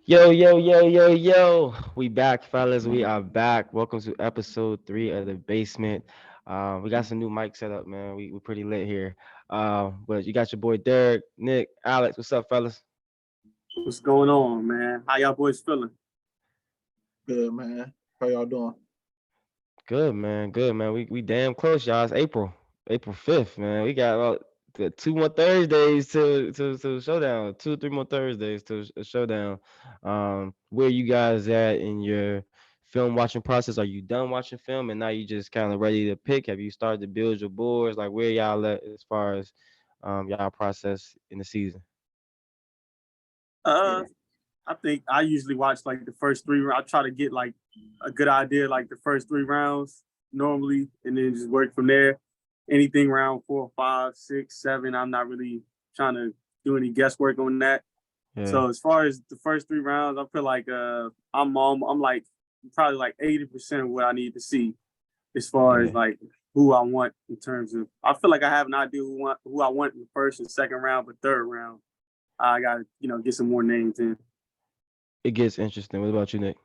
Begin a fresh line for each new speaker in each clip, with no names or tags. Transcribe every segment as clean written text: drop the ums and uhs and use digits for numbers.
Yo, yo, yo, yo, yo. We back, fellas. We are back. Welcome to episode 3 of the basement. We got some new mic set up, man. We pretty lit here. But you got your boy Derrick, Nick, Alex. What's up, fellas?
What's going on, man? How y'all boys feeling?
Good man. How y'all doing?
Good, man. Good, man. We damn close, y'all. It's April 5th, man. We got about two more Thursdays to showdown. 3 more Thursdays to a showdown. Where you guys at in your film watching process? Are you done watching film and now you just kind of ready to pick? Have you started to build your boards? Like where y'all at as far as y'all process in the season?
Uh,
Yeah.
I think I usually watch like the first three. I try to get like a good idea, like the first three rounds normally, and then just work from there. Anything round 4, 5, 6, 7, I'm not really trying to do any guesswork on that.
Yeah.
So as far as the first three rounds, I feel like I'm like probably like 80% of what I need to see as far as
Yeah.
like who I want in terms of. I feel like I have an idea who I want in the first and second round, but third round I got to get some more names in.
It gets interesting. What about you, Nick?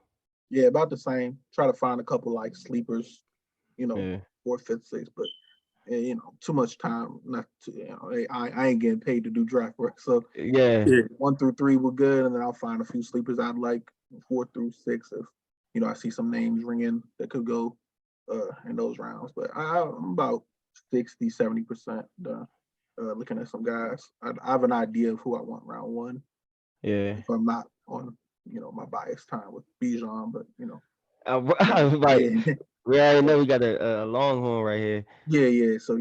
Yeah, about the same. Try to find a couple like sleepers,
Yeah.
fourth, fifth, sixth, but too much time. Not to, I ain't getting paid to do draft work. So
Yeah.
Yeah,
1 through 3 were good, and then I'll find a few sleepers I'd like 4 through 6 if I see some names ringing that could go in those rounds. But I'm about 60, 70% done looking at some guys. I have an idea of who I want round one
Yeah.
if I'm not on my bias time with Bijan, but
Right.
yeah,
We already know we got a longhorn right here.
yeah. So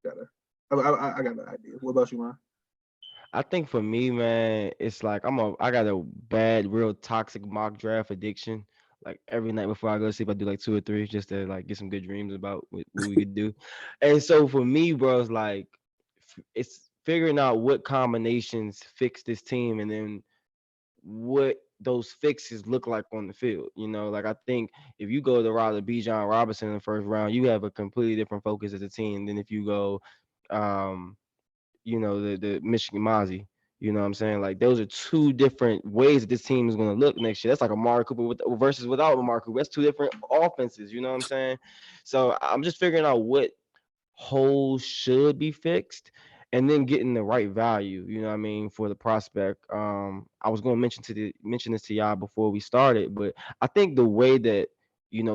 gotta. I got an idea. What about you, man?
I think for me, man, it's like I got a bad, real toxic mock draft addiction. Like every night before I go to sleep, I do like two or three just to like get some good dreams about what we could do. And so for me, bro, it's like it's figuring out what combinations fix this team and then what those fixes look like on the field. Like I think if you go to rather B. John Robinson in the first round, you have a completely different focus as a team than if you go um the Michigan Mozzie. You know what I'm saying? Like those are two different ways that this team is going to look next year. That's like Amari Cooper with versus without Amari Cooper. That's two different offenses. You know what I'm saying? So I'm just figuring out what holes should be fixed and then getting the right value. You know what I mean for the prospect. I was going to mention this to y'all before we started, but I think the way that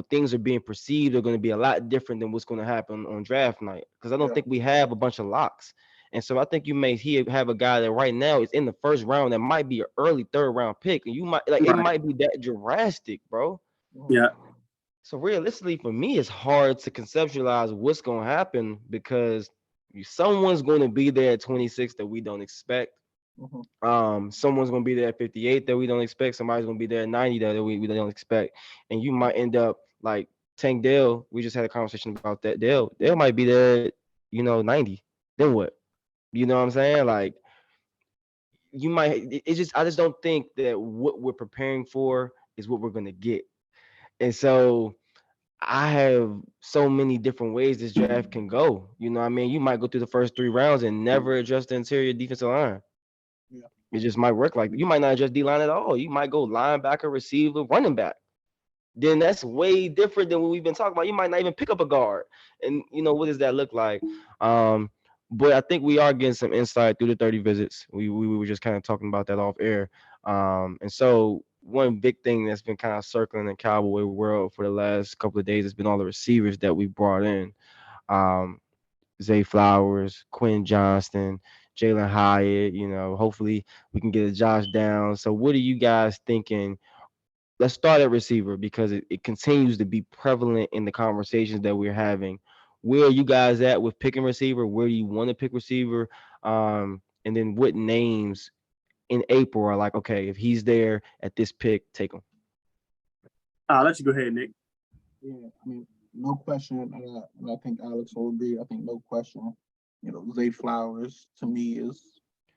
things are being perceived are going to be a lot different than what's going to happen on draft night because I don't
Yeah,
think we have a bunch of locks. And so I think you may have a guy that right now is in the first round that might be an early third round pick, and you might like it
right.
might be that drastic, bro.
mhm,
Yeah,
So realistically, for me, it's hard to conceptualize what's going to happen because someone's going to be there at 26 that we don't expect.
mhm.
Someone's going to be there at 58 that we don't expect. Somebody's going to be there at 90 that we don't expect, and you might end up like Tank Dell. We just had a conversation about that. Dell might be there, 90. Then what? You know what I'm saying? Like you might. It's just I just don't think that what we're preparing for is what we're going to get, and so I have so many different ways this draft can go. You know what I mean? You might go through the first 3 rounds and never adjust the interior defensive line.
Yeah,
It just might work like you might not adjust D line at all. You might go linebacker, receiver, running back. Then that's way different than what we've been talking about. You might not even pick up a guard. And what does that look like? Um, but I think we are getting some insight through the 30 visits. We were just kind of talking about that off air. And so one big thing that's been kind of circling the Cowboy world for the last couple of days has been all the receivers that we brought in. Um, Zay Flowers, Quinn Johnston, Jalen Hyatt. Hopefully we can get a Josh down. So what are you guys thinking? Let's start at receiver because it continues to be prevalent in the conversations that we're having. Where are you guys at with picking receiver? Where do you want to pick receiver? And then what names in April are like, okay, if he's there at this pick, take him.
I'll let you go ahead, Nick.
yeah. I mean, no question, and I think Alex will agree. I think no question. Zay Flowers to me is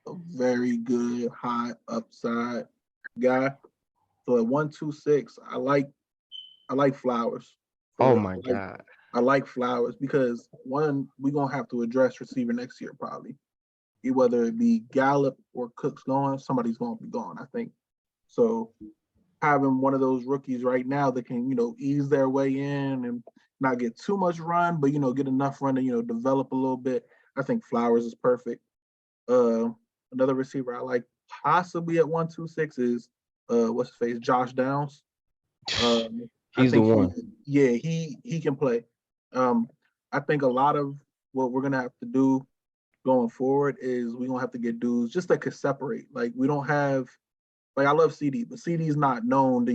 a very good high upside guy. So at 126, I like Flowers. For
Oh
real.
my God.
I like Flowers because one, we're gonna have to address receiver next year probably. Whether it be Gallup or Cooks going, somebody's gonna be gone, I think. So having one of those rookies right now that can, ease their way in and not get too much run, but get enough run to, develop a little bit. I think Flowers is perfect. Uh, Another receiver I like possibly at 126 is what's his face, Josh Downs. I
He's the
think
one.
he can play. I think a lot of what we're gonna have to do going forward is we're gonna have to get dudes just that could separate. Like we don't have like I love CD, but CD is not known to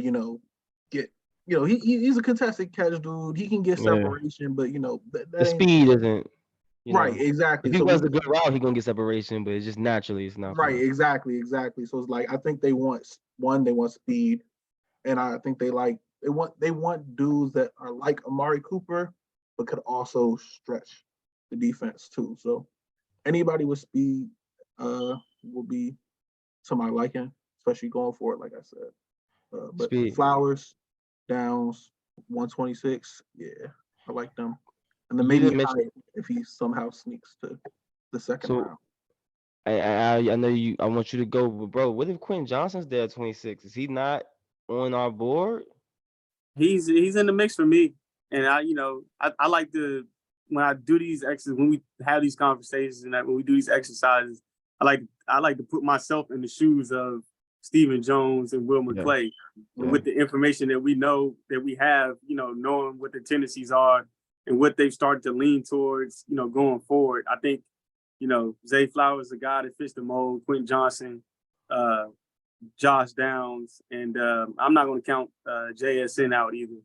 get he's a contested catch dude. He can get
Yeah.
separation, but
The
that ain't
speed isn't,
right.
if
Exactly.
he
So we
runs a good route, he gonna get separation, but it's just naturally it's not
right.
for us.
Exactly. So it's like I think they want they want speed, and I think they want dudes that are like Amari Cooper, but could also stretch the defense too. So anybody with speed will be to my liking, especially going forward, like I said. But
Speed.
Flowers, Downs, 126, yeah, I like them. And then
You
maybe
didn't mention
Hyatt if he somehow sneaks to the second
so
round.
I know you. I want you to go, but bro, what if Quentin Johnson's there at 26? Is he not on our board?
He's in the mix for me, and I like to when I do these when we have these conversations and when we do these exercises, I like to put myself in the shoes of Stephen Jones and Will
Yeah,
McClay, and
yeah.
with the information that we know that we have, knowing what the tendencies are and what they've started to lean towards, going forward. I think, Zay Flowers is a guy that fits the mold. Quentin Johnson, uh, Josh Downs, and I'm not going to count JSN out either.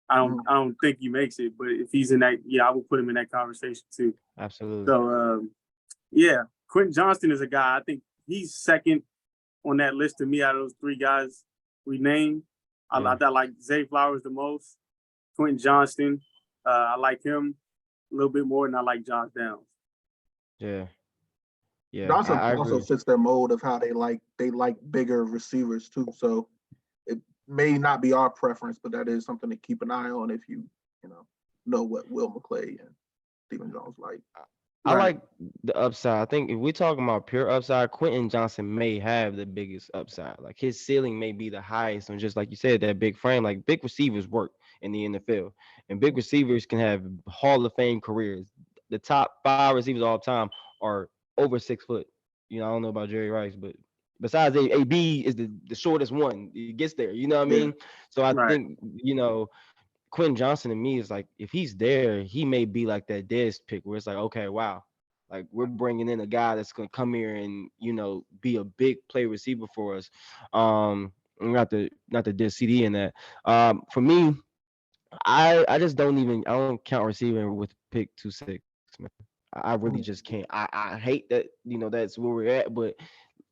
I don't.
Mhm.
I don't think he makes it, but if he's in that, I would put him in that conversation too.
Absolutely.
So yeah, Quentin Johnston is a guy. I think he's second on that list to me out of those three guys we named.
Yeah,
I like Zay Flowers the most. Quentin Johnston, I like him a little bit more than I like Josh Downs.
yeah, yeah.
Johnson
I
also
agree.
fits their mold of how they like bigger receivers too. So it may not be our preference, but that is something to keep an eye on if you know what Will McClay and Stephen Jones like.
I
Right.
like the upside. I think if we're talking about pure upside, Quentin Johnson may have the biggest upside. Like his ceiling may be the highest, and just like you said, that big frame. Like big receivers work in the NFL, and big receivers can have Hall of Fame careers. The top 5 receivers all time are over 6 foot. I don't know about Jerry Rice, but besides AB is the shortest one. He gets there. You know what I
Yeah,
mean? So I
Right.
think Quentin Johnson to me is like if he's there, he may be like that Dez pick where it's like, okay, wow, like we're bringing in a guy that's gonna come here and be a big play receiver for us. Not the diss CD in that. For me, I just I don't count receiving with pick 2-6, man. I really just
Mhm.
can't. I hate that that's where we're at, but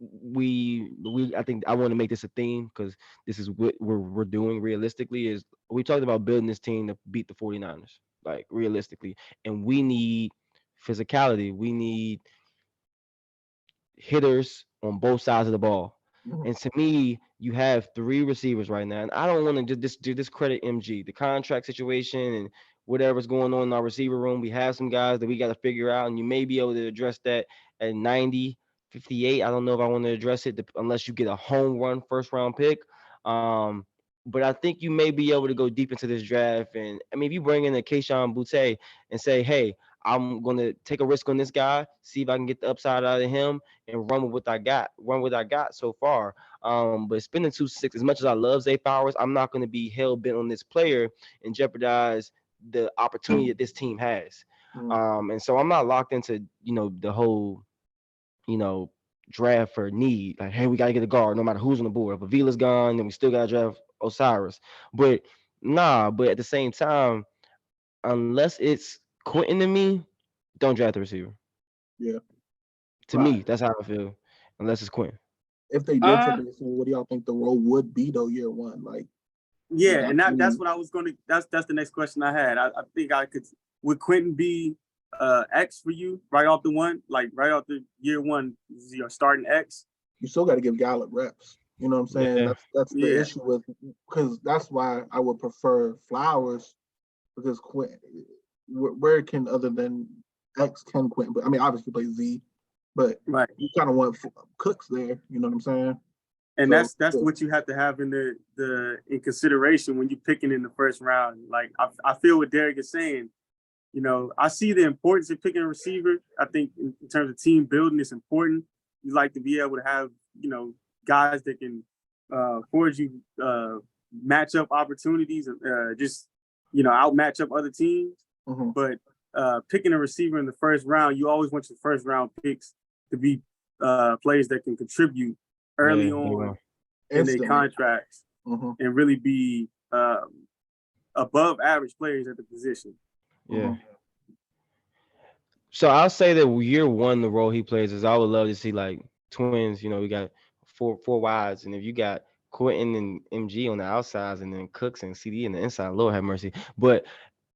I think I want to make this a theme because this is what we're doing realistically is we talked about building this team to beat the 49ers, like realistically, and we need physicality. We need hitters on both sides of the ball.
Mhm.
And to me, you have 3 receivers right now. And I don't want to just discredit MG, the contract situation and whatever's going on in our receiver room. We have some guys that we got to figure out, and you may be able to address that at 90, 58. I don't know if I want to address it unless you get a home run first round pick. Um, but I think you may be able to go deep into this draft. And I mean, if you bring in a Keyshawn Butte and say, hey, I'm gonna take a risk on this guy, see if I can get the upside out of him, and run what I got so far. But spending 2-6, as much as I love Zay Flowers, I'm not gonna be hell bent on this player and jeopardize the opportunity that this team has.
Mhm.
And so I'm not locked into the whole you know draft for need. Like, hey, we gotta get a guard no matter who's on the board. If Avila's gone, then we still gotta draft Osiris. But nah, but at the same time, unless it's Quentin to me, don't draft the receiver.
Yeah,
To
right.
me, that's how I feel. Unless it's Quentin.
If they did take
Uh
a receiver, what do y'all think the role would be though? Year one, like would
yeah,
that
and that's
be?
what I was gonna that's the next question I had. I think I could would Quentin be X for you right off the one, like right off the year one, is your starting X?
You still got to give Gallup reps. You know what I'm saying?
Yeah,
That's the
Yeah.
issue with because that's why I would prefer Flowers because Quentin, where can other than X can Quentin? But I mean, obviously play Z, but
Right.
you kind of want Cooks there. You know what I'm saying?
And
So
that's what you have to have in the in consideration when you're picking in the first round. Like I feel what Derrick is saying. I see the importance of picking a receiver. I think in terms of team building, it's important. You like to be able to have guys that can forge you matchup opportunities, just outmatch up other teams.
mhm.
But picking a receiver in the first round, you always want your first round picks to be players that can contribute
Yeah,
early
you
on
know.
in their
Instantly.
contracts
Mhm,
and really be above average players at the position.
Yeah.
mhm.
So I'll say that year one, the role he plays is I would love to see like twins. We got four wides, and if you got Quentin and MG on the outsides, and then Cooks and CD on the inside, Lord have mercy. But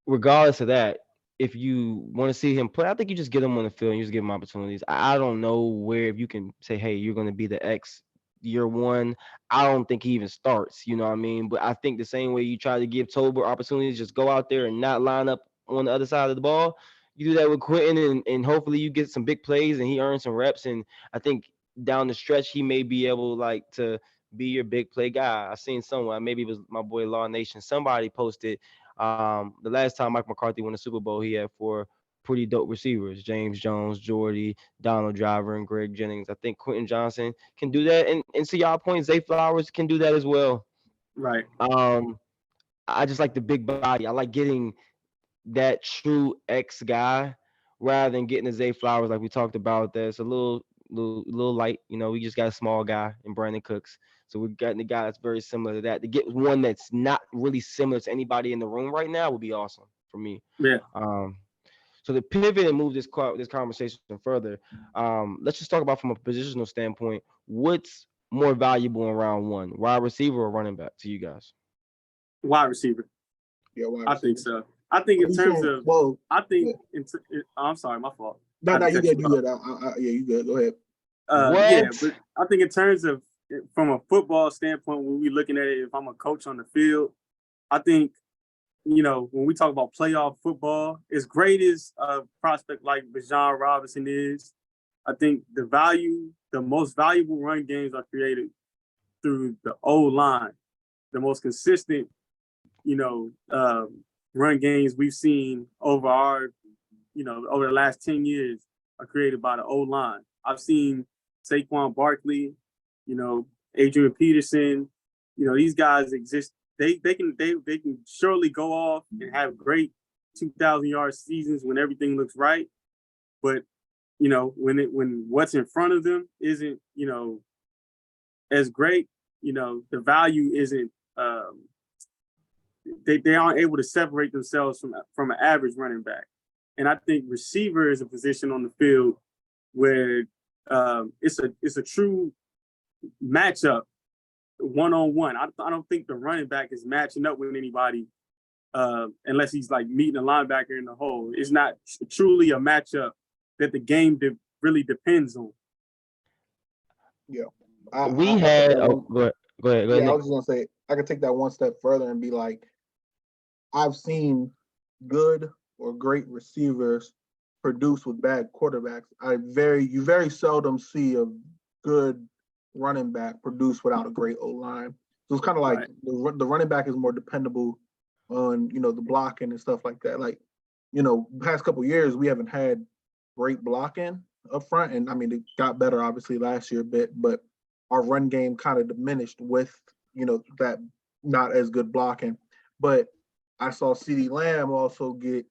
regardless of that, if you want to see him play, I think you just get him on the field and you just give him opportunities. I don't know where if you can say, hey, you're going to be the X year one. I don't think he even starts. You know what I mean? But I think the same way you try to give Tolbert opportunities, just go out there and not line up on the other side of the ball. You do that with Quentin, and hopefully you get some big plays and he earns some reps. And I think down the stretch he may be able like to be your big play guy. I seen someone, maybe it was my boy Law Nation. Somebody posted the last time Mike McCarthy won the Super Bowl, he had four pretty dope receivers: James Jones, Jordy, Donald Driver, and Greg Jennings. I think Quentin Johnson can do that, and to y'all point, Zay Flowers can do that as well.
Right.
Um, I just like the big body. I like getting that true X guy rather than getting the Zay Flowers like we talked about. That's a little light. We just got a small guy in Brandon Cooks. So we're getting the guy that's very similar to that. To get one that's not really similar to anybody in the room right now would be awesome for me.
Yeah.
Um, so to pivot and move this conversation further, let's just talk about from a positional standpoint. What's more valuable in round one, wide receiver or running back to you guys?
Wide receiver.
Yeah, wide
I think
receiver.
so. I think
Are
in
you
terms
saying?
of,
Well,
I think,
yeah.
I'm sorry, my fault.
No,
I had
no,
to
you
cut
good.
you
You
off.
good. Yeah, you good. Go ahead.
Yeah,
What?
but I think in terms of from a football standpoint, when we looking at it, if I'm a coach on the field, I think when we talk about playoff football, as great as a prospect like Bijan Robinson is, I think the most valuable run games are created through the O line. The most consistent, you know, run games we've seen over the last 10 years are created by the O line. I've seen Saquon Barkley, you know, Adrian Peterson, these guys exist. They can surely go off and have great 2,000-yard seasons when everything looks right. But when what's in front of them isn't as great, the value isn't. They aren't able to separate themselves from an average running back. And I think receiver is a position on the field where it's a true matchup one on one. I don't think the running back is matching up with anybody unless he's like meeting a linebacker in the hole. It's not truly a matchup that the game really depends on.
Yeah,
We
I take
had
that
oh
one.
go ahead,
Yeah, I
Nick.
was just gonna say I could take that one step further and be like, I've seen good or great receivers produce with bad quarterbacks. You very seldom see a good running back produce without a great O line. So it's kind of like
Right.
the running back is more dependable on the blocking and stuff like that. Like past couple years we haven't had great blocking up front, and I mean it got better obviously last year a bit, but our run game kind of diminished with that not as good blocking. But I saw CeeDee Lamb also get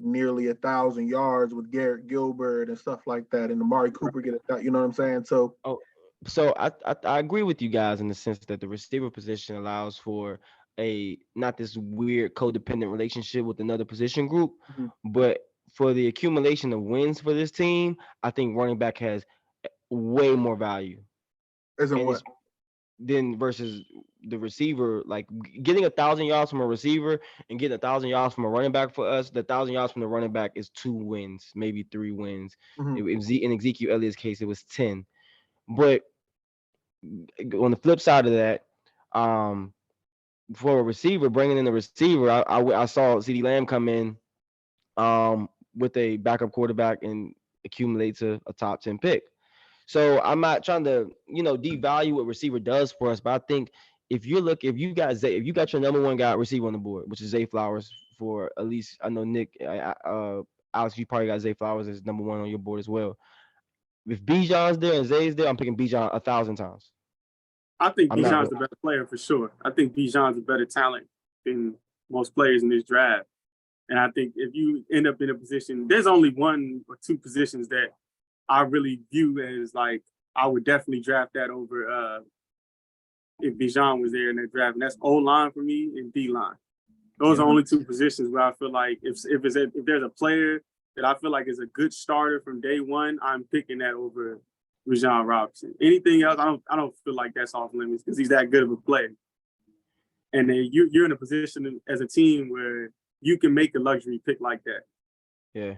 nearly 1,000 yards with Garrett Gilbert and stuff like that, and Amari Cooper get it. You know what I'm saying? So
Oh, so I agree with you guys in the sense that the receiver position allows for a not this weird codependent relationship with another position group,
mhm,
but for the accumulation of wins for this team, I think running back has way more value,
isn't
and
what
it's then versus the receiver. Like getting 1,000 yards from a receiver and getting 1,000 yards from a running back for us, the 1,000 yards from the running back is 2 wins, maybe 3 wins.
mhm,
In Ezekiel Elliott's case, it was 10. But on the flip side of that, um, for a receiver, bringing in a receiver, I saw CeeDee Lamb come in with a backup quarterback and accumulate to a top 10 pick. So I'm not trying to, devalue what receiver does for us, but I think if you got your number one guy receiver on the board, which is Zay Flowers for at least I know Nick, Alex, you probably got Zay Flowers as number one on your board as well. If Bijan's there and Zay's there, I'm picking Bijan 1,000 times.
I think
I'm not
Bijan's
going.
the better player for sure. I think Bijan's a better talent than most players in this draft. And I think if you end up in a position, there's only one or two positions that I really view as like I would definitely draft that over if Bijan was there in that draft. And that's O line for me and D line. Those are only two positions where I feel like if there's a player that I feel like is a good starter from day one, I'm picking that over Bijan Robinson. Anything else, I don't feel like that's off limits because he's that good of a player. And then you're in a position as a team where you can make a luxury pick like that.
Yeah.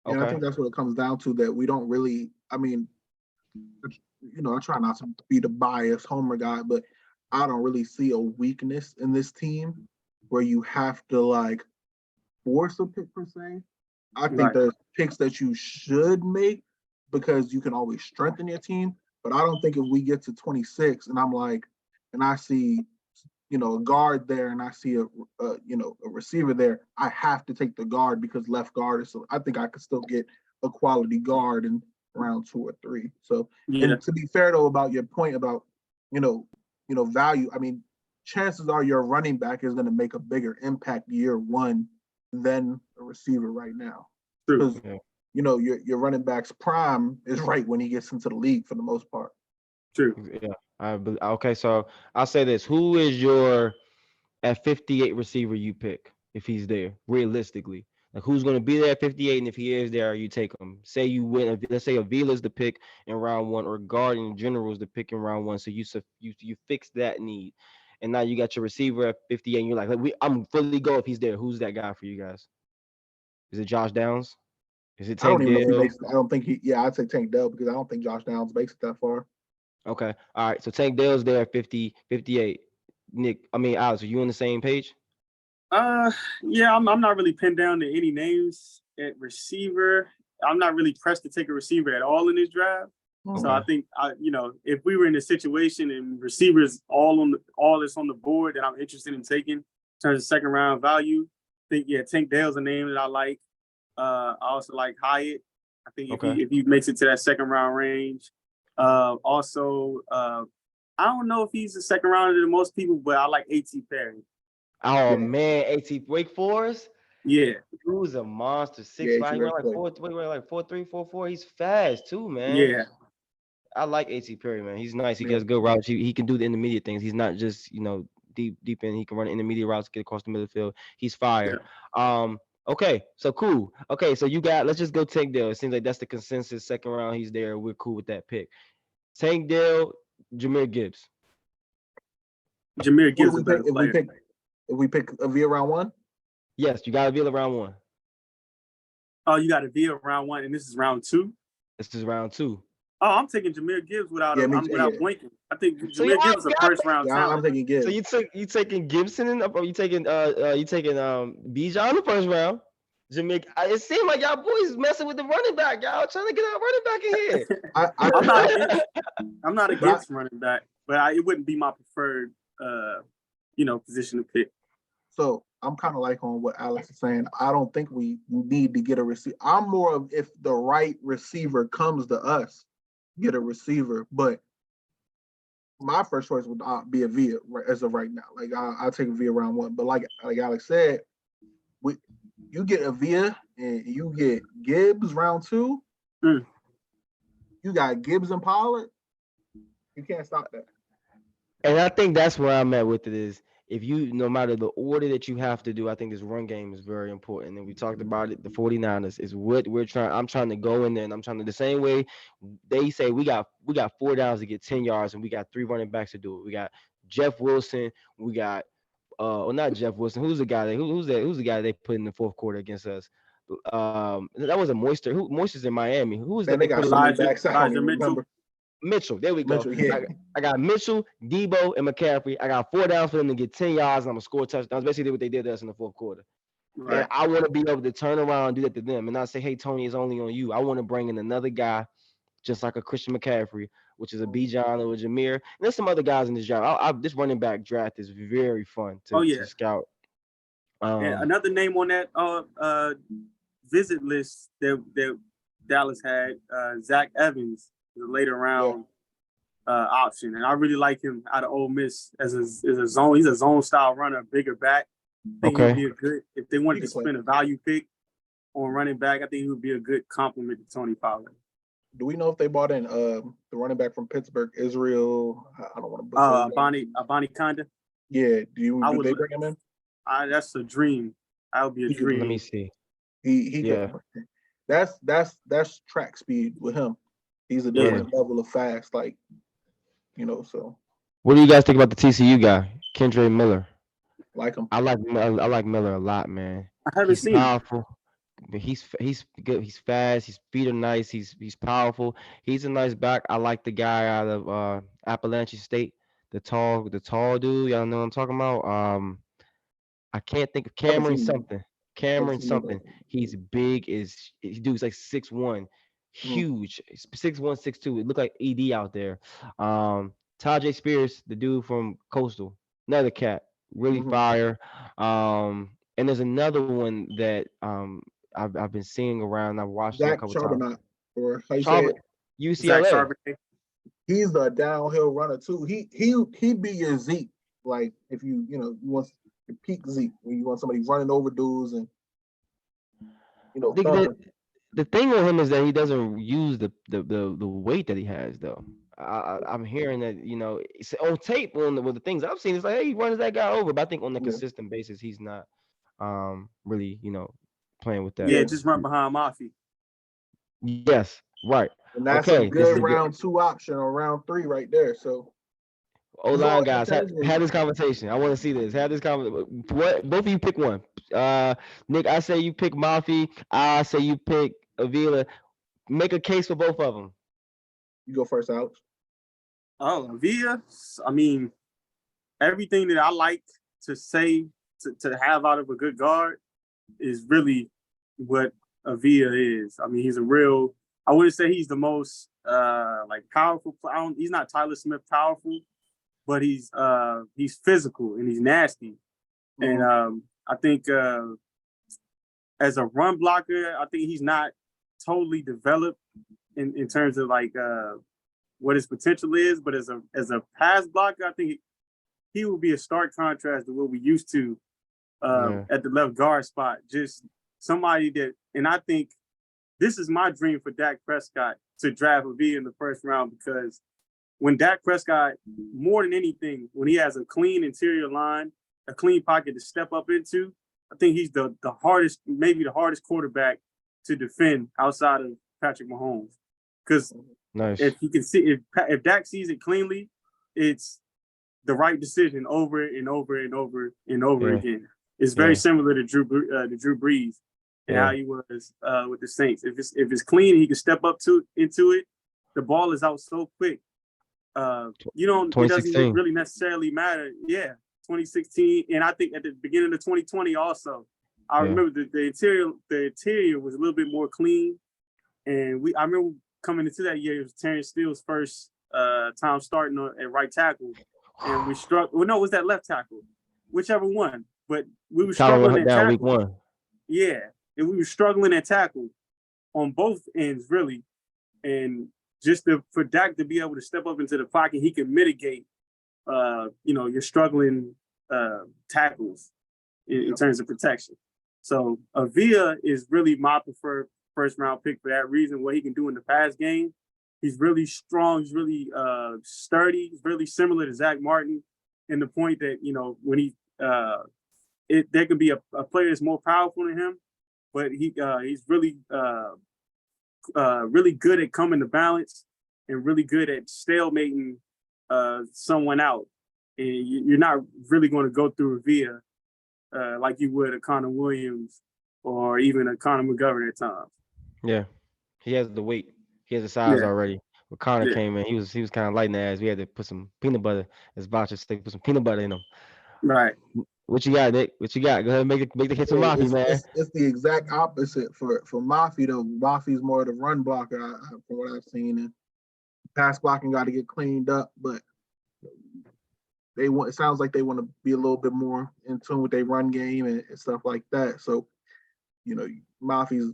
Okay. And I think that's what it comes down to, that we don't really, I mean, I try not to be the biased homer guy, but I don't really see a weakness in this team where you have to like force a pick per se. I think there's picks that you should make because you can always strengthen your team. But I don't think if we get to 26 and I'm like, and I see, a guard there and I see a receiver there, I have to take the guard because left guard is. So I think I could still get a quality guard in round 2 or 3. So, and to be fair though, about your point about, value, I mean, chances are your running back is going to make a bigger impact year one than a receiver right now. Because, your running back's prime is right when he gets into the league for the most part.
True.
Yeah. Okay, so I'll say this. Who is your at 58 receiver you pick if he's there, realistically? Like, who's going to be there at 58, and if he is there, you take him. Say you win. Let's say Avila's the pick in round 1, or guard in general is the pick in round 1. So you fix that need, and now you got your receiver at 58, and you're like I'm fully go if he's there. Who's that guy for you guys? Is it Josh Downs? Is it Tank
I don't even know if he
Dell?
makes it. I don't think he. Yeah, I'd say Tank Dell because I don't think Josh Downs makes it that far.
Okay. All right. So Tank Dell's there at 50, 58. Alex, are you on the same page?
Yeah, I'm not really pinned down to any names at receiver. I'm not really pressed to take a receiver at all in this draft. Okay. So I think if we were in a situation and receivers all that's on the board that I'm interested in taking in terms of second round value, I think Tank Dell's a name that I like. I also like Hyatt. I think if he makes it to that second round range. Also, I don't know if he's a second rounder to most people, but I like A.T. Perry.
Oh man, A.T. Wake Forest.
Yeah,
who's a monster. 6'5". He ran like 4.3, 4.4. He's fast too, man.
Yeah,
I like A.T. Perry, man. He's nice. He gets good routes. He can do the intermediate things. He's not just deep in. He can run intermediate routes, get across the middle of the field. He's fire. Yeah. Okay, so cool. Okay, so let's just go Tank Dell. It seems like that's the consensus. Second round, he's there. We're cool with that pick. Tank Dell, Jahmyr Gibbs.
Jahmyr Gibbs is a better player.
If we pick Avila round 1?
Yes, you got Avila round 1.
Oh, you got Avila round 1, and this is round 2?
This is round 2.
Oh, I'm taking Jahmyr Gibbs without blinking. I think Jahmyr Gibbs is a first round talent.
I'm taking Gibbs.
So you taking Gibson or you taking Bijan in the first round? Jahmyr, it seemed like y'all boys messing with the running back. Y'all trying to get our running back in
here. I'm not against running back, but it wouldn't be my preferred position to pick.
So I'm kind of like on what Alex is saying. I don't think we need to get a receiver. I'm more of if the right receiver comes to us, get a receiver. But my first choice would be Avila as of right now. Like I'll take Avila round 1. But like Alex said, you get Avila and you get Gibbs round 2. You got Gibbs and Pollard. You can't stop that.
And I think that's where I'm at with it is if no matter the order that you have to do, I think this run game is very important. And we talked about it, the 49ers is what I'm trying to go in there and I'm trying to the same way they say we got 4 downs to get 10 yards and we got 3 running backs to do it. We got Jeff Wilson, we got not Jeff Wilson. Who's the guy who's the guy they put in the fourth quarter against us? That was a Moister. Moister's in Miami. Who was that?
They got
Elijah
Mitchell. There we go.
Mitchell, yeah.
I got Mitchell, Debo, and McCaffrey. I got 4 downs for them to get 10 yards, and I'm going to score touchdowns. Basically what they did to us in the fourth quarter. Right. And I want to be able to turn around and do that to them and not say, hey, Tony, it's only on you. I want to bring in another guy just like a Christian McCaffrey, which is a Bijan or a Jameer. And there's some other guys in this draft. This running back draft is very fun
Oh
to
yeah.
scout.
And
Um,
another name on that visit list that Dallas had, Zach Evans, the later
Yeah.
round option, and I really like him out of Ole Miss as a zone. He's a zone style runner, bigger back. I think he would
okay.
be a good if they
He
wanted to
can play.
spend a value pick on running back. I think he would be a good complement to Tony Pollard.
Do we know if they bought in the running back from Pittsburgh, Israel? I don't want to butcher his name.
Bonnie Conda.
Yeah.
I
Did
would.
they bring him in?
That's a dream. That would be a
He could
Let me
dream.
see.
he
Yeah,
could. That's track speed with him. He's a
Yeah.
different level of fast, like so
what do you guys think about the TCU guy, Kendra Miller?
like him.
I like Miller a lot, man.
I haven't
He's
seen him.
powerful. But he's good. He's fast. His feet are nice. He's powerful. He's a nice back. I like the guy out of Appalachian State, the tall dude. Y'all know what I'm talking about. I can't think of
Never
Cameron
seen him.
something.
Never
Cameron
seen him.
something. He's big. He dude's like 6'1",
Mhm.
huge. 6'1", 6'2". It looked like ED out there. Tajay Spears, the dude from Coastal, another cat, really
Mhm.
fire. And there's another one that I've been seeing around. I've watched him a
Zach
couple times.
Charbonnet, or how you say
Charbonnet,
it?
Zach
UCLA.
Charbonnet.
He's a downhill runner too. He'd be your Zeke. Like if you want your peak Zeke, when you want somebody running over dudes and
The, the
thumping.
the thing with him is that he doesn't use the weight that he has though. I'm hearing that it's on tape with the things I've seen. It's like, hey, he runs that guy over, but I think on a
Yeah.
consistent basis, he's not really playing with that.
Yeah,
Yeah.
just run behind Mafi.
Yes, right.
And that's a
Okay, this is
good
a good
round 2 option or round 3 right there. So
O
it's all
line guys. Have,
interchangeable.
have this conversation. I want to see this. Have this conversation. What? Both of you pick one. Nick, I say you pick Mafi. I say you pick Avila. Make a case for both of them.
You go first, Alex.
Oh, Via. I mean, everything that I like to say to have out of a good guard is really what a Via is. I mean, he's a real. I wouldn't say he's the most like powerful. He's not Tyler Smith powerful, but he's physical and he's nasty. And I think as a run blocker, I think he's not totally developed in terms of like what his potential is. But as a pass blocker, I think he will be a stark contrast to what we used to
Yeah.
at the left guard spot. Just somebody that, and I think this is my dream for Dak Prescott to draft a V in the first round, because when Dak Prescott, more than anything, when he has a clean interior line, a clean pocket to step up into, I think he's the hardest, maybe the hardest quarterback to defend outside of Patrick Mahomes. Because
Nice.
if he can see, if Dak sees it cleanly, it's the right decision over and over and over and over
Yeah.
again. It's very
Yeah.
similar to Drew Brees and how
Yeah.
he was with the Saints. If it's clean, he can step up into it. The ball is out so quick. It doesn't
2016.
really necessarily matter. Yeah, 2016, and I think at the beginning of 2020 also. I
Yeah.
remember the interior was a little bit more clean, and I remember coming into that year, it was Terrence Steele's first time starting at right tackle, and we struck. Well, no, it was that left tackle, whichever one. But we were
Tyler
struggling
went
at
down week
tackle.
1.
Yeah, and we were struggling at tackle on both ends, really. And just for Dak to be able to step up into the pocket, he can mitigate, your struggling tackles in terms of protection. So Avila is really my preferred first round pick for that reason. What he can do in the pass game, he's really strong. He's really sturdy. He's really similar to Zach Martin in the point that when he there can be a player that's more powerful than him, but he's really really good at coming to balance and really good at stalemating someone out. And you're not really going to go through a via like you would a Connor Williams or even a Connor McGovern at times.
Yeah. He has the weight. He has the size
Yeah,
already. When Connor
yeah,
came in, he was kind of light in the ass. We had to put some peanut butter, as Voucher say, put some peanut butter in him.
right.
What you got, Nick? What you got? Go ahead and make the hits with
Yeah,
Mafia, man.
it's the exact opposite for Mafi though. Mafi's more the run blocker from what I've seen, and pass blocking got to get cleaned up. But they want it sounds like they want to be a little bit more in tune with their run game and stuff like that. So you know, Mafi's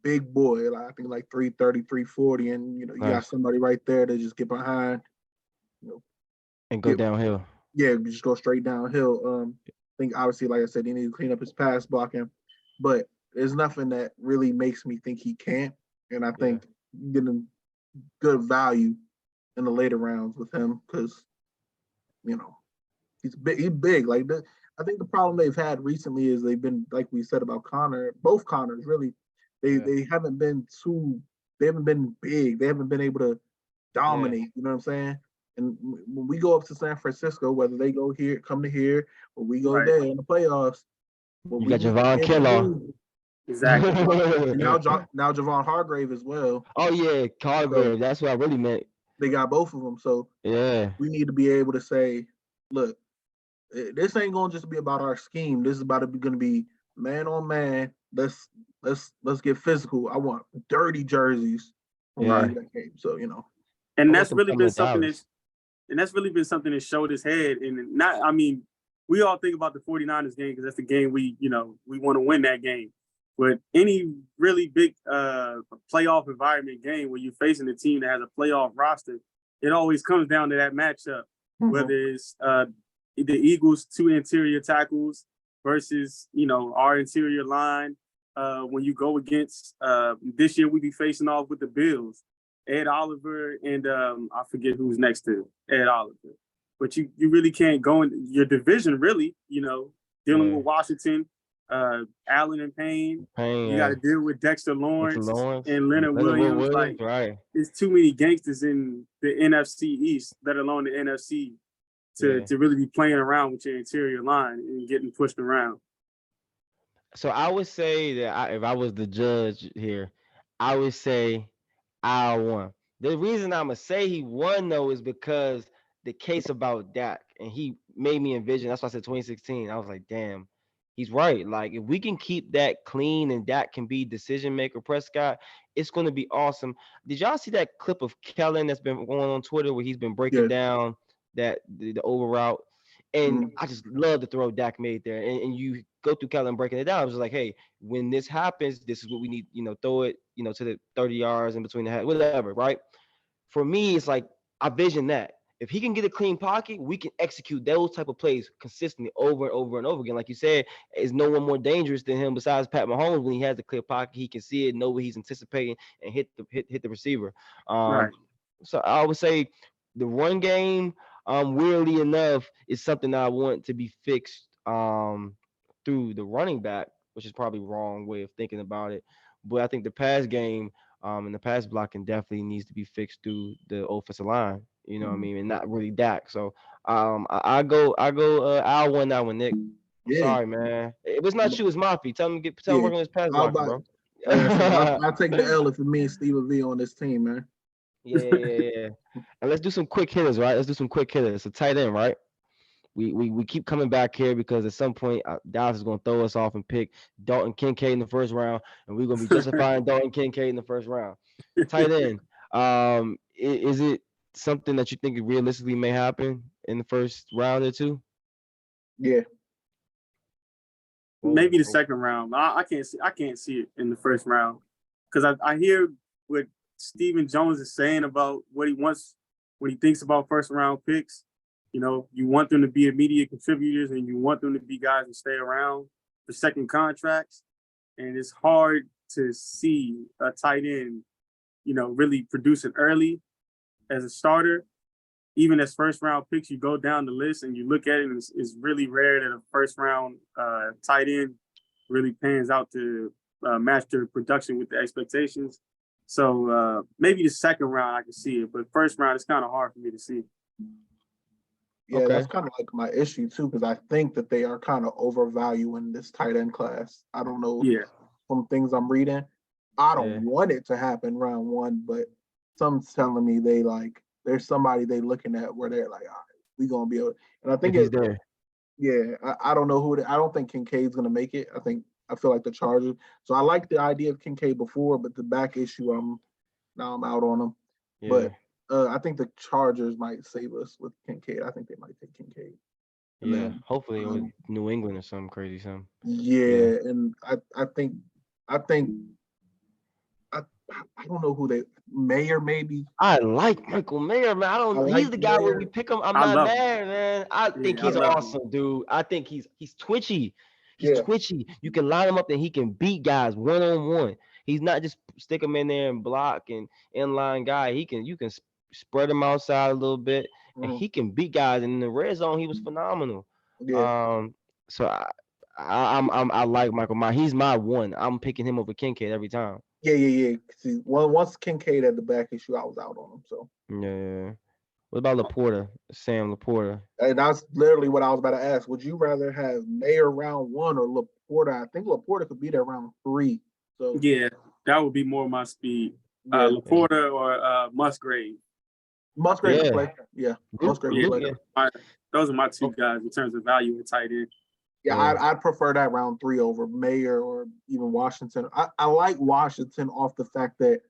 big boy, like I think like 330, 340, and you know, you got
Nice.
somebody right there to just get behind, you know,
And go
get
downhill.
yeah, just go straight downhill. I think obviously, like I said, he needs to clean up his pass blocking, but there's nothing that really makes me think he can't. And I
Yeah.
think getting good value in the later rounds with him because you know he's big. He's big. I think the problem they've had recently is they've been like we said about Connor. Both Connors really,
Yeah.
they haven't been too. They haven't been big. They haven't been able to
Yeah.
dominate. You know what I'm saying? And when we go up to San Francisco, whether they go here, come to here, or we go
Right.
there in the playoffs, what
You
we
got
need to
Javon
be able to
Kinlaw.
do,
Exactly.
and now Javon Hargrave as well.
Oh yeah,
So
Cargrave. That's what I really meant.
they got both of them. So
Yeah.
we need to be able to say, look, this ain't gonna just be about our scheme. This is about to be gonna be man on man. Let's get physical. I want dirty jerseys from
Yeah.
Right.
that game. So you know,
I
And
want
that's
them
really
coming
been
to
something
Dallas.
that showed his head. And not, I mean, we all think about the 49ers game because that's the game we want to win that game. But any really big playoff environment game where you're facing a team that has a playoff roster, it always comes down to that matchup, whether it's the Eagles' two interior tackles versus, our interior line. When you go against, this year we be facing off with the Bills, Ed Oliver and I forget who's next to Ed Oliver. But you really can't go in your division, really, dealing
Yeah.
with Washington, Allen and Payne.
Payne,
You got to
yeah.
deal with Dexter
Dexter
Lawrence
Lawrence.
and Leonard
Leonard
Williams.
Williams,
Like,
right.
there's too many gangsters in the NFC East, let alone the NFC, to
Yeah.
really be playing around with your interior line and getting pushed around.
So I would say that if I was the judge here, I would say I won. The reason I'm gonna say he won though is because the case about Dak, and he made me envision. That's why I said 2016. I was like, damn, he's right. Like if we can keep that clean and Dak can be decision maker, Prescott, it's gonna be awesome. Did y'all see that clip of Kellen that's been going on Twitter where he's been breaking
yes.
down that the over route? And
Mm-hmm.
I just love the throw Dak made there. And you go through Kellen breaking it down. I was like, hey, when this happens, this is what we need, throw it, to the 30 yards in between the head, whatever, right? For me, it's like I vision that. If he can get a clean pocket, we can execute those type of plays consistently over and over and over again. Like you said, is no one more dangerous than him besides Pat Mahomes when he has the clear pocket. He can see it, know what he's anticipating, and hit the receiver. Um,
Right.
so I would say the run game, weirdly enough, is something that I want to be fixed through the running back, which is probably wrong way of thinking about it. But I think the pass game and the pass blocking definitely needs to be fixed through the offensive line. You know what I mean, and not really Dak. So I go I won that one, Nick. I'm
Yeah.
sorry, man. If it's not you, it's Mafia. Tell him
Yeah.
working on his pass
How
blocking,
about
bro.
like I said,
yeah,
I'll take the L if it means Steve V on this team, man.
yeah, yeah, yeah. And let's do some quick hitters, right? Let's do some quick hitters. So tight end, right? We keep coming back here because at some point Dallas is going to throw us off and pick Dalton Kincaid in the first round, and we're going to be justifying Dalton Kincaid in the first round. Tight end, is it something that you think realistically may happen in the first round or two?
Yeah.
Maybe the
Oh,
second round. I can't see it in the first round because I hear what Stephen Jones is saying about what he wants when he thinks about first round picks. You want them to be immediate contributors and you want them to be guys who stay around for second contracts. And it's hard to see a tight end, really producing early as a starter. Even as first round picks, you go down the list and you look at it, and it's really rare that a first round tight end really pans out to match their production with the expectations. So maybe the second round I can see it, but first round it's kind of hard for me to see.
Yeah,
okay.
that's kind of like my issue too, because I think that they are kind of overvaluing this tight end class. I don't know
Yeah,
from things I'm reading. I
Yeah.
don't want it to happen round one, but some's telling me there's somebody they looking at where they're like, all right, we gonna be able. And I
If
think
he's there.
Yeah, I don't know I don't think Kincaid's gonna make it. I feel like the Chargers. So I like the idea of Kincaid before, but the back issue, I'm out on him.
Yeah,
But I think the Chargers might save us with Kincaid. I think they might take Kincaid, and
yeah.
then
Hopefully with New England or something crazy, something. Yeah.
yeah, and I think I I don't know who they Mayor maybe.
I like Michael Mayer, man. I
I
don't. He's
like
the guy when we
Mayor.
pick him. I'm
I
not
love him.
mad, man. I think
Yeah, I
he's
love him.
awesome, dude. I think he's twitchy. He's
Yeah,
twitchy. You can line him up and he can beat guys 1-on-1. He's not just stick him in there and block and inline guy. You can spread him outside a little bit and
mhm,
he can beat guys. And in the red zone, he was phenomenal.
yeah,
Um, so I like Michael Myers. He's my one. I'm picking him over Kincaid every time.
yeah. See, once Kincaid had the back issue, I was out on him. So.
Yeah. What about Laporta? Sam Laporta.
And that's literally what I was about to ask. Would you rather have Mayer round one or Laporta? I think Laporta could be there round three. So
Yeah, that would be more my speed.
yeah,
Yeah.
Laporta or Musgrave.
Musgrave could
Yeah.
play. Yeah,
Luke,
Musgrave could
Yeah,
Luke,
play.
yeah.
those are my two
Oh,
guys in terms of value at tight end.
Yeah,
yeah.
I'd prefer that round three over Mayer or even Washington. I like Washington off the fact that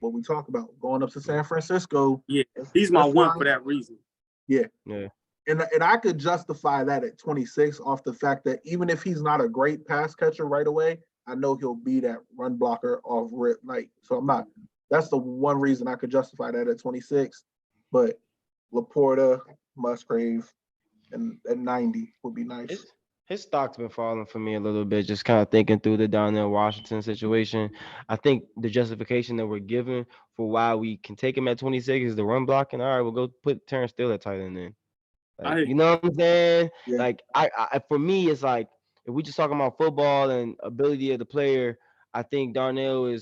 what we talk about going up to San Francisco.
Yeah, he's my
Let's
one
fly.
for that reason.
Yeah,
Yeah.
and I could justify that at 26 off the fact that even if he's not a great pass catcher right away, I know he'll be that run blocker off rip. Like, so I'm not. That's the one reason I could justify that at 26. But Laporta, Musgrave, and at 90 would be nice.
His stock's been falling for me a little bit, just kind of thinking through the Donnell Washington situation. I think the justification that we're given for why we can take him at 26 is the run blocking. All right, we'll go put Terrence Steele at tight end then. Like,
I
you know what I'm saying?
Yeah,
Like, I for me, it's like if we just talking about football and ability of the player, I think Darnell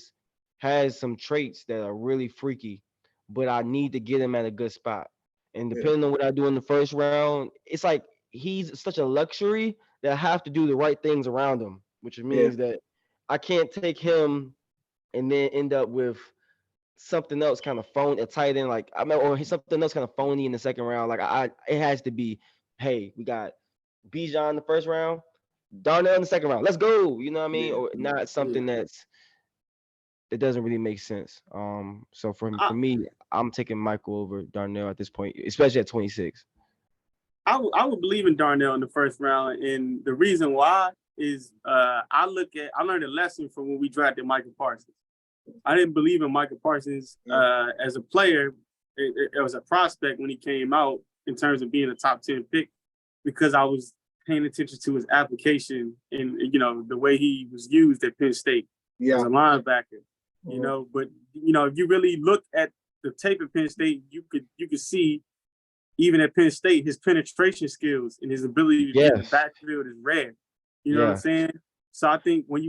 has some traits that are really freaky, but I need to get him at a good spot. And
yeah,
depending on what I do in the first round, it's like he's such a luxury that I have to do the right things around him, which
yeah,
means that I can't take him and then end up with something else kind of phone a tight end like I mean or something else kind of phony in the second round. Like I it has to be, hey, we got Bijan in the first round, Darnell in the second round. Let's go. You know what I mean?
yeah.
Or not
yeah.
something that doesn't really make sense. So for
I,
me, I'm taking Michael over Darnell at this point, especially at 26.
I would believe in Darnell in the first round, and the reason why is I learned a lesson from when we drafted Michael Parsons. I didn't believe in Michael Parsons
Yeah.
as a player, as a prospect when he came out in terms of being a top 10 pick because I was paying attention to his application and the way he was used at Penn State as
Yeah.
a linebacker.
Mhm.
But if you really look at the tape at Penn State, you could see even at Penn State his penetration skills and his ability to get in the
Yes.
backfield is rare. You know what I'm
Yeah.
saying? So I think when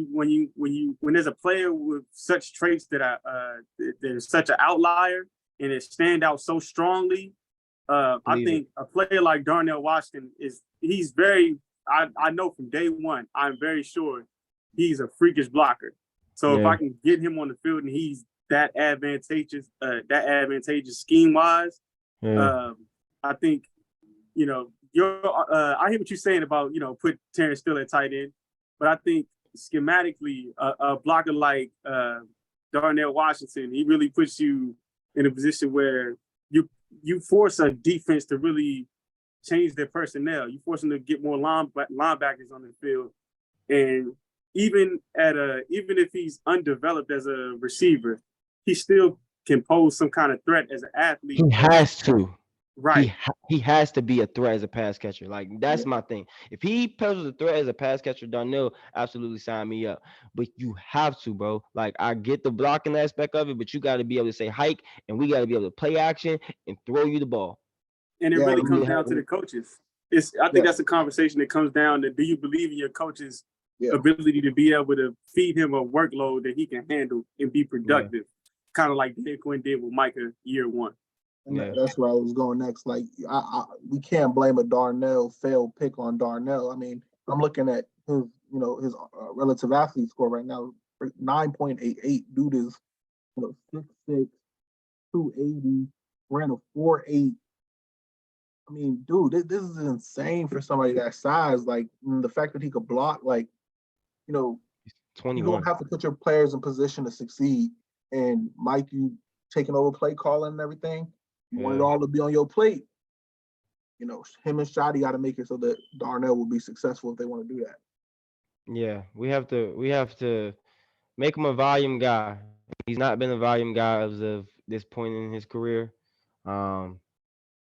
there's a player with such traits that there's such an outlier and it stand out so strongly, I
Believe it.
think a player like Darnell Washington he's very I know from day one I'm very sure he's a freakish blocker. So if
Yeah.
I can get him on the field and he's that advantageous scheme wise,
Yeah.
um, I think I hear what you're saying about put Terrence Steele at tight end, but I think schematically a blocker like Darnell Washington, he really puts you in a position where you force a defense to really change their personnel. You force them to get more linebackers on the field, and even if he's undeveloped as a receiver, he still can pose some kind of threat as an athlete.
He has to.
Right.
He has to be a threat as a pass catcher. Like
Yeah.
that's my thing. If he poses a threat as a pass catcher, Darnell absolutely sign me up. But you have to, bro. Like I get the blocking aspect of it, but you got to be able to say hike, and we got to be able to play action and throw you the ball.
And it
Yeah.
really
We need
comes
to have,
down to the coaches. I think
Yeah.
that's a conversation that comes down to do you believe in your coach's
Yeah.
ability to be able to feed him a workload that he can handle and be
yeah,
productive, kind of like Derrick did with Micah year one.
And
yeah,
that's where I was going next. Like, we can't blame a Darnell failed pick on Darnell. I mean, I'm looking at his relative athlete score right now, 9.88. Dude is 6'6", 280, ran a 4.8 I mean, dude, this is insane for somebody that size. Like the fact that he could block, like you know, you don't
21.
have to put your players in position to succeed. And Mike, you taking over play calling and everything. You want it
Yeah.
all to be on your plate. Him and Shotty got to make it so that Darnell will be successful if they want to do that.
Yeah. We have to make him a volume guy. He's not been a volume guy as of this point in his career. Um,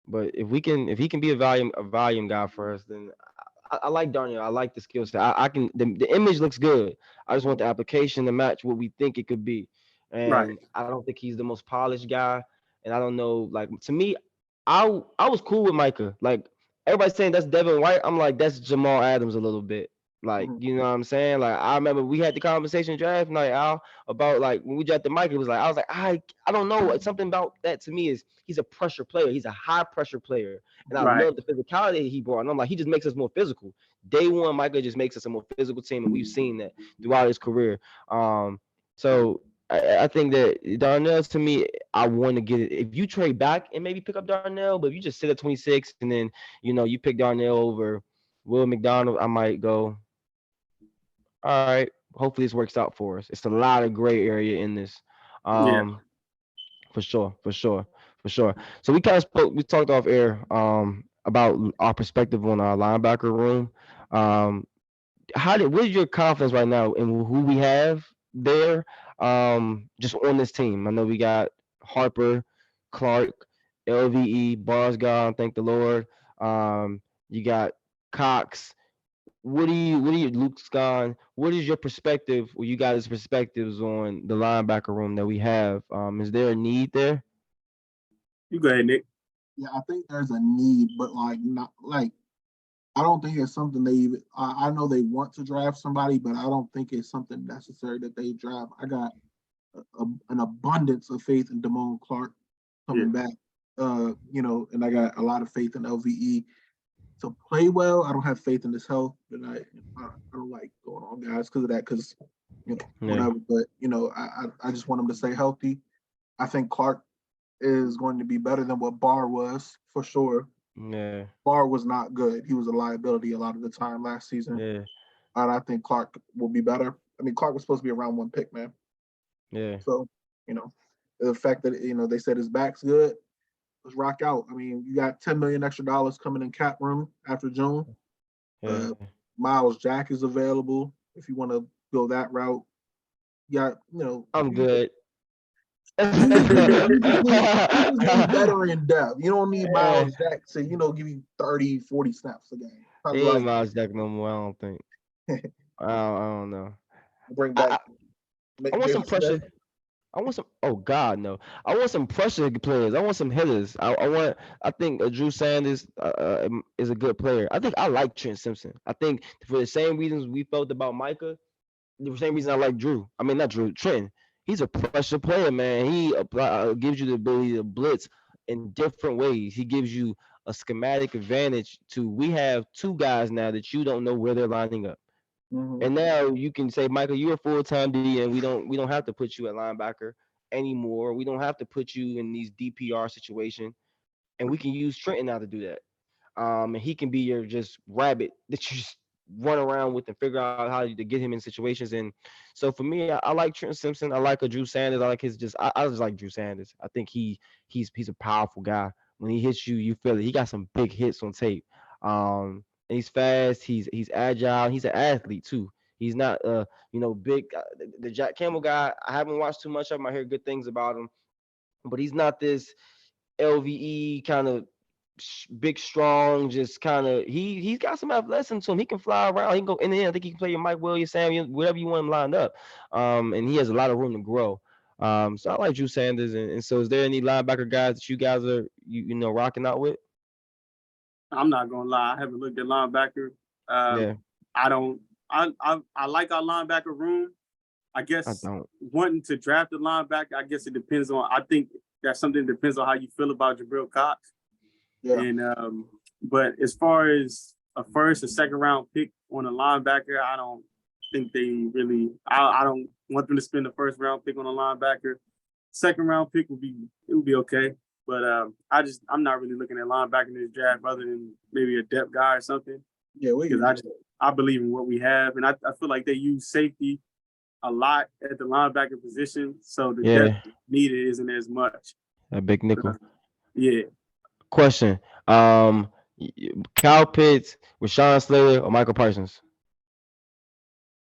but if he can be a volume guy for us, then I like Darnell. I like the skill set. I can the image looks good. I just want the application to match what we think it could be.
Right.
And I don't think he's the most polished guy. And I don't know, like to me, I was cool with Micah. Like everybody's saying that's Devin White. I'm like that's Jamal Adams a little bit. Like
Mhm.
you know what I'm saying? Like I remember we had the conversation draft night Al about like when we drafted Micah. It was like I was like I don't know. It's something about that to me is he's a pressure player. He's a high pressure player, and I
Right.
love the physicality he brought. And I'm like he just makes us more physical. Day one, Micah just makes us a more physical team, and we've seen that throughout his career. So I think that Darnell to me, I want to get it. If you trade back and maybe pick up Darnell, but if you just sit at 26 and then you pick Darnell over Will McDonald, I might go. All right, hopefully this works out for us. It's a lot of gray area in this,
Yeah.
um, for sure, for sure, for sure. So we kind of spoke, we talked off air, about our perspective on our linebacker room. Um, what is your confidence right now in who we have there, just on this team? I know we got Harper, Clark, LVE, Bars gone, thank the Lord. You got Cox. What do you Luke's gone? What is your perspective, or you guys' perspectives on the linebacker room that we have? Is there a need there?
You go ahead, Nick.
Yeah, I think there's a need, but like not like I don't think it's something they even. I know they want to draft somebody, but I don't think it's something necessary that they draft. I got an abundance of faith in Damone Clark
Yeah.
coming back. And I got a lot of faith in LVE to play well. I don't have faith in his health, and I don't like going on guys because of that. Because
Yeah,
whatever. But I just want him to stay healthy. I think Clark is going to be better than what Barr was for sure.
yeah,
Barr was not good. He was a liability a lot of the time last season.
yeah,
And I think Clark will be better. I mean, Clark was supposed to be a round one pick, man.
yeah,
So, you know, the fact that they said his back's good, let's rock out. I mean, you got $10 million extra dollars coming in cap room after June.
yeah.
Uh, Miles Jack is available if you want to go that route. You got,
I'm good.
you just need better in depth. You don't need
Eh,
Miles Jack to, give you 30, 40 snaps a game.
he
Probably
ain't
like
Miles Jack no more. I don't think. I don't know.
bring
I,
back
I I want some
Jason
pressure.
Smith.
I want some. Oh God, no! I want some pressure players. I want some hitters. I want. I think Drew Sanders is a good player. I think I like Trent Simpson. I think for the same reasons we felt about Micah, the same reason I like Drew. I mean, not Drew. Trent. He's a pressure player, man. Gives you the ability to blitz in different ways. He gives you a schematic advantage to. We have two guys now that you don't know where they're lining up.
Mm-hmm.
And now you can say, Michael, you're a full time D, and we don't have to put you at linebacker anymore. We don't have to put you in these DPR situation, and we can use Trenton now to do that. And he can be your just rabbit that you just run around with and figure out how to get him in situations. And so for me, I like Trent Simpson. I like a Drew Sanders. I like his just. I just like Drew Sanders. I think he's a powerful guy. When he hits you, you feel it. He got some big hits on tape. And he's fast. He's agile. He's an athlete too. He's not big. The Jack Campbell guy. I haven't watched too much of him. I hear good things about him, but he's not this LVE kind of big, strong, just kind of he's got some athleticism to him. He can fly around. He can go in the end. I think he can play your Mike Williams, Samuel, whatever you want him lined up. And he has a lot of room to grow. So I like Drew Sanders. And so is there any linebacker guys that you guys are rocking out with?
I'm not gonna lie. I haven't looked at linebacker. Um,
Yeah,
I don't. I like our linebacker room. I
I
guess
don't.
wanting to draft a linebacker. I guess it depends on. I think that's something that depends on how you feel about Jabril Cox.
Yeah.
And but as far as a first or second round pick on a linebacker, I don't think they really. I don't want them to spend the first round pick on a linebacker. Second round pick would be okay. But I'm not really looking at linebacker in this draft other than maybe a depth guy or something.
Yeah,
Because I believe in what we have, and I feel like they use safety a lot at the linebacker position, so the
Yeah,
depth needed isn't as much.
a big nickel.
Yeah,
Question. Kyle Pitts, Rashawn Slater, or Michael Parsons?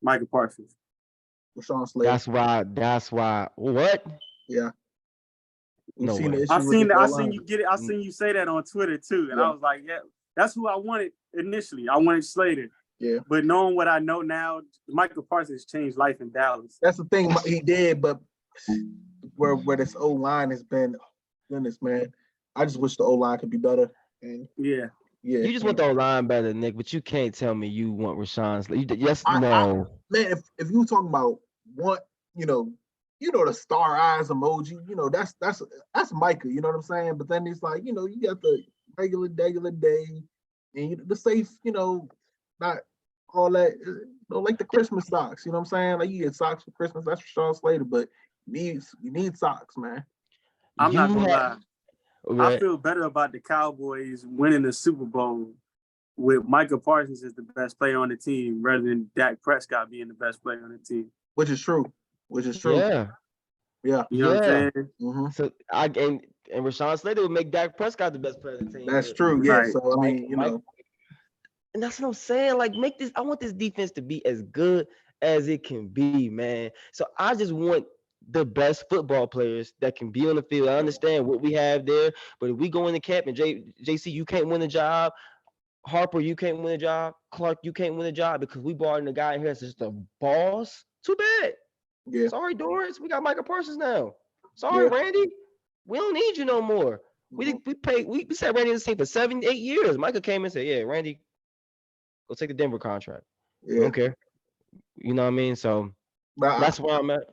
Michael Parsons.
Rashawn Slater.
That's why. What?
Yeah. We've
No
seen the
way.
issue with the
I
goal
seen
line.
you get it. I seen you say that on Twitter too, and
Yeah.
I was like, yeah, that's who I wanted initially. I wanted Slater.
Yeah.
But knowing what I know now, Michael Parsons changed life in Dallas.
That's the thing he did, but where this O line has been, goodness, man. I just wish the O line could be better. And
Yeah.
You just want the line better, Nick, but you can't tell me you want Rashawn Slater. Yes, no.
Man, if you talking about what, the star eyes emoji, that's Micah, you know what I'm saying? But then it's like, you got the regular day, and the safe, not all that, like the Christmas socks, you know what I'm saying? Like you get socks for Christmas, that's Rashawn Slater, but you need socks, man.
I'm not gonna lie.
Right.
I feel better about the Cowboys winning the Super Bowl with Michael Parsons as the best player on the team rather than Dak Prescott being the best player on the team.
Which is true.
Yeah.
You know what I'm saying?
Mm-hmm.
So and Rashawn Slater would make Dak Prescott the best player on the team.
That's true. Yeah.
Right.
So I mean,
and that's what I'm saying. Like, I want this defense to be as good as it can be, man. So I just want the best football players that can be on the field. I understand what we have there, but if we go into camp and JC, you can't win a job. Harper, you can't win a job. Clark, you can't win a job because we brought in a guy here that's just a boss. Too bad.
Yeah.
Sorry, Doris. We got Michael Parsons now. Sorry, Randy. We don't need you no more. We said Randy was the same for 7, 8 years. Michael came and said, "Yeah, Randy, go take the Denver contract. Yeah. I don't care." You know what I mean? So that's where I'm at.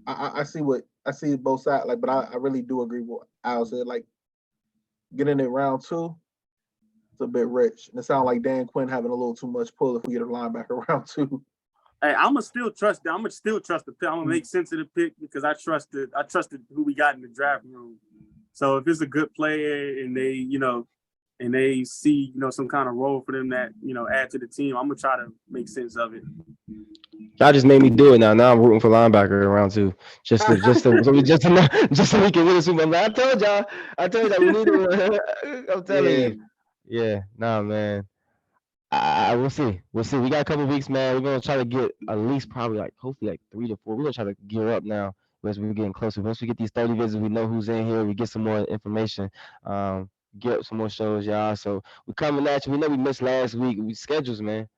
I see both sides. Like, but I really do agree with what Al said. Like, getting it round 2, it's a bit rich. And it sounds like Dan Quinn having a little too much pull if we get a linebacker round 2.
Hey, I'm gonna still trust the pick. I'm gonna make sense of the pick because I trusted who we got in the draft room. So if it's a good player and they see, some kind of role for them that, add to the team, I'm gonna try to make sense of it.
Y'all just made me do it now. Now I'm rooting for linebacker in round 2, just so we can win the Super Bowl. I told y'all we need to. I'm telling you. Yeah, nah, man. We'll see. We got a couple weeks, man. We're gonna try to get at least probably hopefully 3 to 4. We're gonna try to gear up now as we're getting closer. Once we get these 30 visits, we know who's in here. We get some more information. Get up some more shows, y'all. So we're coming at you. We know we missed last week. Schedules, man.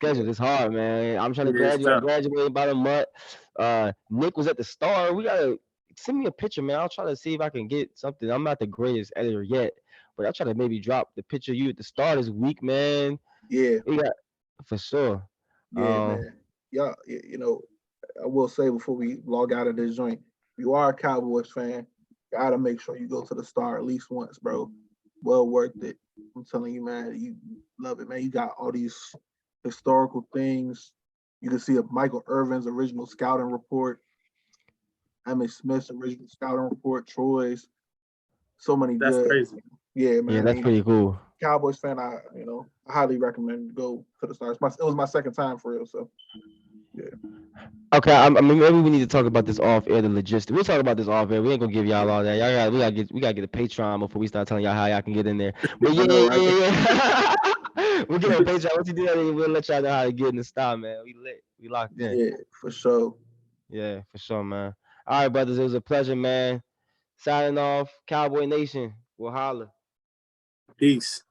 It's hard, man. I'm trying to graduate. I graduated about a month. Nick was at the Star. We gotta send me a picture, man. I'll try to see if I can get something. I'm not the greatest editor yet, but I'll try to maybe drop the picture of you at the Star this week, man.
Yeah,
for sure.
Yeah, man. Yeah, I will say before we log out of this joint, if you are a Cowboys fan, gotta make sure you go to the Star at least once, bro. Well worth it. I'm telling you, man, you love it, man. You got all these historical things. You can see Michael Irvin's original scouting report, Emmitt Smith's original scouting report, Troy's. So many
That's
good.
Crazy.
Yeah, man.
Yeah, that's pretty cool.
Cowboys fan, I highly recommend go to the Stars. It was my second time for real, so yeah.
Okay, I mean maybe we need to talk about this off air, the logistics. We'll talk about this off air. We ain't gonna give y'all all that. We gotta get a Patreon before we start telling y'all how y'all can get in there. But yeah. We'll get on Patreon. Once you do that, we'll let y'all know how to get in the style, man. We lit. We locked in.
Yeah, for sure.
Yeah, for sure, man. All right, brothers. It was a pleasure, man. Signing off. Cowboy Nation. We'll holler.
Peace.